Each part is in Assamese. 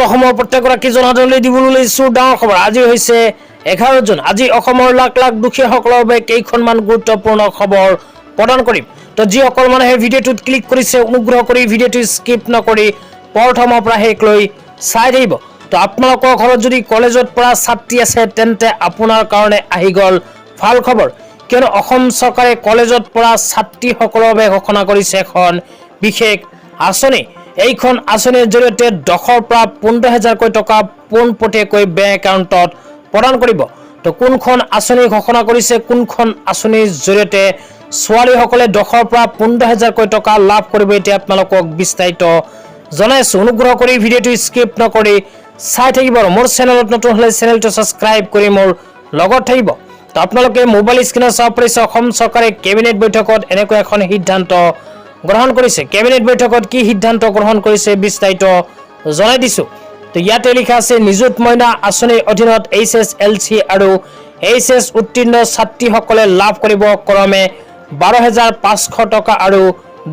অসমৰ প্ৰত্যেকগৰাকী জনসাধাৰণলৈ দিবলৈ লৈছো ডাঙৰ খবৰ। আজি হৈছে 11 জুন। আজি অসমৰ লাখ লাখ দুখীয়াসকলৰ বাবে কেইখনমান গুৰুত্বপূৰ্ণ খবৰ প্ৰদান কৰিম। তো যিসকল মানুহে ভিডিঅ'টোত ক্লিক কৰিছে অনুগ্ৰহ কৰি ভিডিঅ'টো স্কিপ নকৰি প্ৰথমৰ পৰা শেষলৈ চাই থাকিব। তো আপোনালোকৰ ঘৰত যদি কলেজত পঢ়া ছাত্ৰী আছে তেন্তে আপোনাৰ কাৰণে আহি গ'ল ভাল খবৰ, কিয়নো অসম চৰকাৰে কলেজত পঢ়া ছাত্ৰীসকলৰ বাবে ঘোষণা কৰিছে এখন বিশেষ আঁচনি। এইখন আঁচনিৰ জৰিয়তে 10ৰ পৰা 15,000কৈ টকা পোনপটীয়াকৈ বেংক একাউণ্টত প্ৰদান কৰিব। তো কোনখন আঁচনি ঘোষণা কৰিছে, কোনখন আঁচনিৰ জৰিয়তে ছোৱালীসকলে 10ৰ পৰা 15,000কৈ টকা লাভ কৰিব, এতিয়া আপোনালোকক বিস্তাৰিত জনাইছোঁ। অনুগ্ৰহ কৰি ভিডিঅ'টো স্কিপ নকৰি চাই থাকিব আৰু মোৰ চেনেলত নতুন হ'লে চেনেলটো ছাবস্ক্ৰাইব কৰি মোৰ লগত থাকিব। তো আপোনালোকে মোবাইল স্ক্ৰীনত চাব পাৰিছে অসম চৰকাৰে কেবিনেট বৈঠকত এনেকৈ এখন সিদ্ধান্ত গ্ৰহণ কৰিছে। কেবিনেট বৈঠকত কি সিদ্ধান্ত গ্ৰহণ কৰিছে বিস্তাৰিত জনাই দিছোঁ। তো ইয়াতে লিখা আছে নিযুত মইনা আঁচনিৰ অধীনত HSLC আৰু HS উত্তীৰ্ণ ছাত্ৰীসকলে লাভ কৰিব ক্ৰমে 12,500 টকা আৰু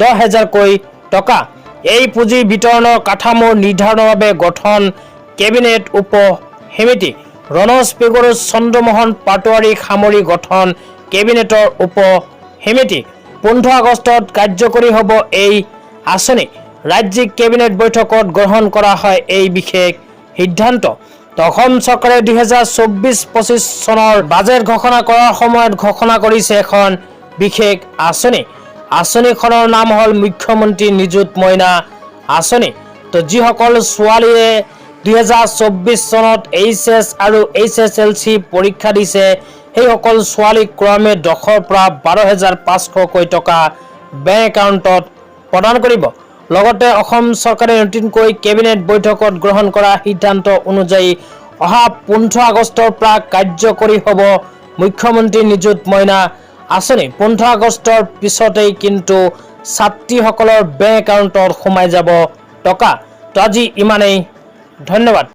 10,000কৈ টকা। এই পুঁজি বিতৰণৰ কাঠামো নিৰ্ধাৰণৰ বাবে গঠন কেবিনেট উপ সমিতি। ৰণজ পেগুৰু চন্দ্ৰমোহন পাটোৱাৰীক সামৰি গঠন কেবিনেটৰ উপ সমিতি। 15 আগষ্টত কাৰ্যকৰী হ'ব এই আঁচনি। ৰাজ্যিক কেবিনেট বৈঠকত গ্ৰহণ কৰা হয় এই বিশেষ সিদ্ধান্ত। অসম চৰকাৰে 2024-25 চনৰ বাজেট ঘোষণা কৰাৰ সময়ত ঘোষণা কৰিছে এখন বিশেষ আঁচনি। আঁচনিখনৰ নাম হ'ল মুখ্যমন্ত্ৰী নিযুত মইনা আঁচনি। তো যিসকল ছোৱালীয়ে 2024 চনত HS আৰু HSLC পৰীক্ষা দিছে সেইসকল ছোৱালীক ক্ৰমে 10ৰ পৰা 12,500কৈ টকা বেংক একাউণ্টত প্ৰদান কৰিব। লগতে অসম চৰকাৰে নতুনকৈ কেবিনেট বৈঠকত গ্ৰহণ কৰা সিদ্ধান্ত অনুযায়ী অহা 15 আগষ্টৰ পৰা কাৰ্যকৰী হ'ব মুখ্যমন্ত্ৰী নিযুত মইনা আঁচনি। 15 আগষ্টৰ পিছতেই কিন্তু ছাত্ৰীসকলৰ বেংক একাউণ্টত সোমাই যাব টকা। তো আজি ইমানেই, ধন্যবাদ।